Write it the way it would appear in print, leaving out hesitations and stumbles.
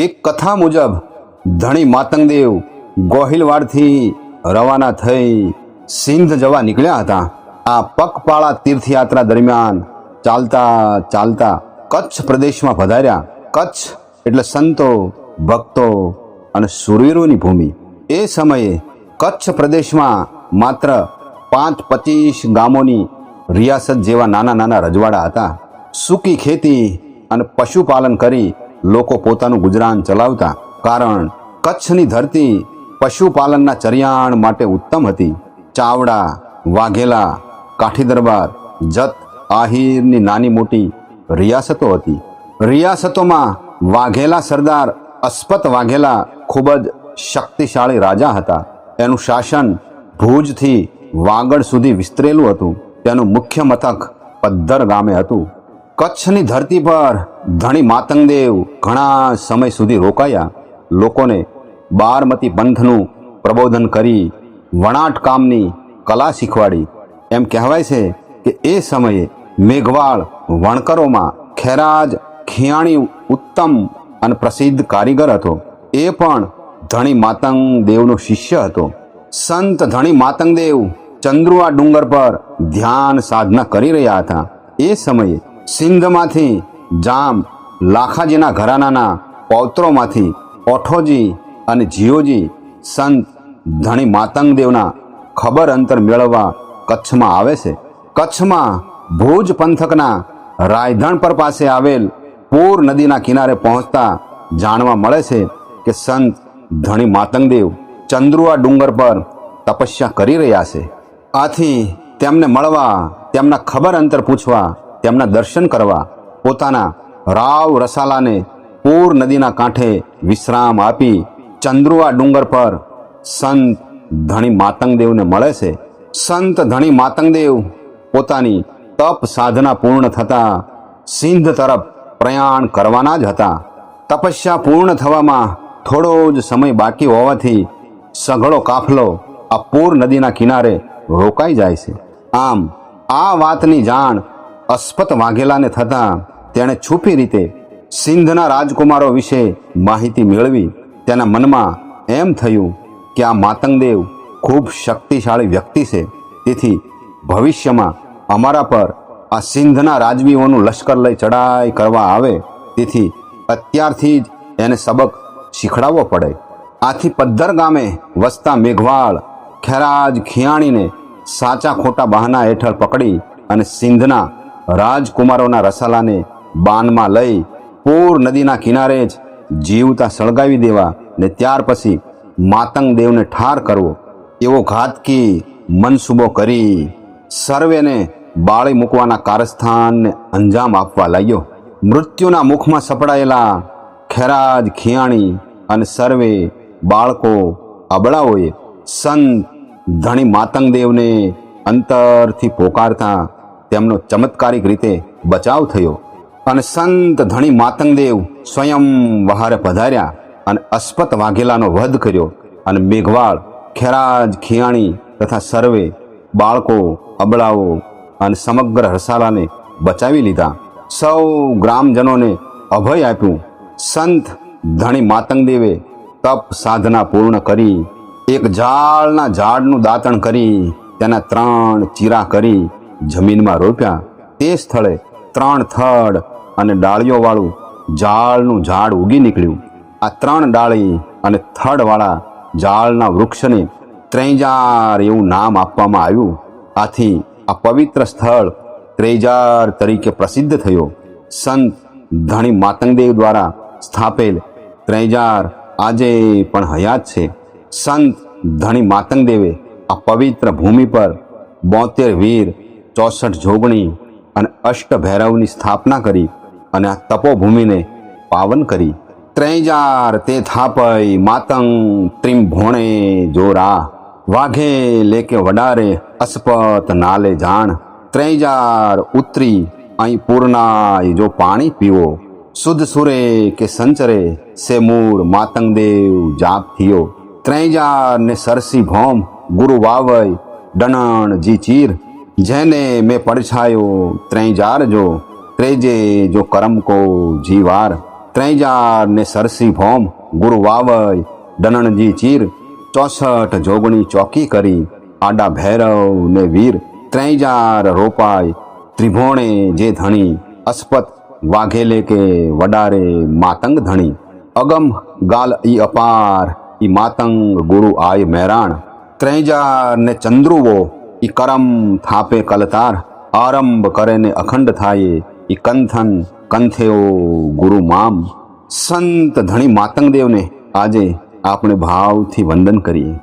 એક કથા મુજબ ધણી માતંગદેવ ગોહિલવાડથી રવાના થઈ સિંધ જવા નીકળ્યા હતા. આ પગપાળા તીર્થયાત્રા દરમિયાન ચાલતા ચાલતા કચ્છ પ્રદેશમાં પધાર્યા. કચ્છ એટલે સંતો, ભક્તો અને શૂરવીરોની ભૂમિ. એ સમયે કચ્છ પ્રદેશમાં માત્ર 5-25 ગામોની રિયાસત જેવા નાના નાના રજવાડા હતા. સૂકી ખેતી અને પશુપાલન કરી લોકો પોતાનું ગુજરાન ચલાવતા. કારણ કચ્છની ધરતી પશુપાલનના ચરિયાણ માટે ઉત્તમ હતી. ચાવડા, વાઘેલા, કાઠી દરબાર, જત, આહિરની નાની મોટી રિયાસતો હતી. રિયાસતોમાં વાઘેલા સરદાર અસ્પત વાઘેલા ખૂબ જ શક્તિશાળી રાજા હતા. એનું શાસન ભુજથી વાગડ સુધી વિસ્તરેલું હતું. તેનું મુખ્ય મથક પદ્ધર ગામે હતું. કચ્છની ધરતી પર ધણી માતંગદેવ ઘણા સમય સુધી રોકાયા. લોકોને બારમતી પંથનું પ્રબોધન કરી વણાટ કામની કલા શીખવાડી. એમ કહેવાય છે કે એ સમયે મેઘવાળ વણકરોમાં ખેરાજ ખિયાણી ઉત્તમ અને પ્રસિદ્ધ કારીગર હતો. એ પણ ધણી માતંગદેવનો શિષ્ય હતો. સંત ધણી માતંગદેવ ચંદ્રુઆ ડુંગર પર ધ્યાન સાધના કરી રહ્યા હતા. એ સમયે સિંધમાંથી જામ લાખાજીના ઘરાનાના પૌત્રોમાંથી ઓઠોજી અને જીઓજી સંત ધણી માતંગદેવના ખબર અંતર મેળવવા કચ્છમાં આવે છે. કચ્છમાં ભુજ પંથકના રાયધણપર પાસે આવેલ પૂર નદીના કિનારે પહોંચતા જાણવા મળે છે કે સંત ધણી માતંગદેવ ચંદ્રુઆ ડુંગર પર તપસ્યા કરી રહ્યા છે. આથી તેમને મળવા, તેમના ખબર અંતર પૂછવા, તેમના દર્શન કરવા પોતાના રાવ રસાલાને પૂર નદીના કાંઠે વિશ્રામ આપી ચંદ્રુઆ ડુંગર પર સંત ધણી માતંગદેવને મળે છે. સંત ધણી માતંગદેવ પોતાની તપ સાધના પૂર્ણ થતાં સિંધ તરફ પ્રયાણ કરવાના જ હતા. તપસ્યા પૂર્ણ થવામાં થોડો જ સમય બાકી હોવાથી સઘળો કાફલો આ પૂર નદીના કિનારે રોકાઈ જાય છે. આમ આ વાતની જાણ અસ્પત વાઘેલાને થતાં તેણે છુપી રીતે સિંધના રાજકુમારો વિશે માહિતી મેળવી. તેના મનમાં એમ થયું કે આ માતંગદેવ ખૂબ શક્તિશાળી વ્યક્તિ છે. તેથી ભવિષ્યમાં અમારા પર આ સિંધના રાજવીઓનું લશ્કર લઈ ચડાઈ કરવા આવે, તેથી અત્યારથી જ એને સબક શીખડાવવો પડે. આથી પદ્ધર ગામે વસતા મેઘવાળ ખેરાજ ખિયાણીને સાચા ખોટા બહાના હેઠળ પકડી અને સિંધના રાજકુમારોના રસાલાને બાનમાં લઈ પૂર નદીના કિનારે જ જીવતા સળગાવી દેવા ને ત્યાર પછી માતંગદેવને ઠાર કરવો એવો ઘાતકી મનસૂબો કરી સર્વેને બાળી મૂકવાના કારસ્થાનને અંજામ આપવા લાગ્યો. મૃત્યુના મુખમાં સપડાયેલા ખેરાજ ખિયાણી અને સર્વે બાળકો અબળાઓએ સંત ધણી માતંગદેવને અંતરથી પોકારતા તેમનો ચમત્કારિક રીતે બચાવ થયો અને સંત ધણી માતંગદેવ સ્વયં વહારે પધાર્યા અને અસ્પત વાઘેલાનો વધ કર્યો અને મેઘવાળ ખેરાજ ખિયાણી તથા સર્વે બાળકો અબળાઓ અને સમગ્ર રસાલાને બચાવી લીધા. સૌ ગ્રામજનોને અભય આપ્યું. સંત ધણી માતંગદેવે તપ સાધના પૂર્ણ કરી એક ઝાડના ઝાડનું દાંતણ કરી તેના 3 ચીરા કરી જમીનમાં રોપ્યા. તે સ્થળે 3 થડ અને ડાળીઓવાળું ઝાડનું ઝાડ ઉગી નીકળ્યું. આ 3 ડાળી અને થડવાળા ઝાડના વૃક્ષને ત્રેજાર એવું નામ આપવામાં આવ્યું. આથી આ પવિત્ર સ્થળ ત્રેજાર તરીકે પ્રસિદ્ધ થયો. સંત ધણી માતંગદેવ દ્વારા સ્થાપેલ ત્રેજાર આજે પણ હયાત છે. સંત ધણી માતંગદેવે આ પવિત્ર ભૂમિ પર 72 વીર, 64 જોગણી અને 8 ભૈરવની સ્થાપના કરી અને આ તપોભૂમિને પાવન કરી. ત્રેજાર તે થાપઈ માતંગ ત્રિમ ભોણે જોરા, વાઘે લેકે વડારે અસ્પત નાલે જાણ. ત્રેજાર ઉતરી અહીં પૂર્ણાય જો પાણી પીવો, શુદ્ધ સુરે કે સંચરે સે મૂળ માતંગદેવ જાપ થયો. ત્રેજાર ને સરસી ભોમ ગુરુ વાવય ડનણ જી ચીર, જેને મેં પડછાયો ત્રેજાર જો ત્રેજે જો કરમ કો જીવાર. ત્રૈજાર ને સરસી ભોમ ગુરુ વાવય દનણજી ચીર 64 જોગણી ચોકી કરી આડા ભૈરવ ને વીર ત્રૈજાર રોપાય ત્રિભોણે જે ધણી અસ્પત વાઘેલે કે વડારે માતંગ ધણી અગમ ગાલ ઈ અપાર ઈ માતંગ ગુરુ આય મહેરાણ ત્રૈજાર ને ચંદ્રુવો ઈ કરમ થાપે કલતાર આરંભ કરે ને અખંડ થાય ઈ કંથન કંથેઓ ગુરુ મામ સંત ધણી માતંગ દેવને આજે આપણે ભાવથી વંદન કરીએ.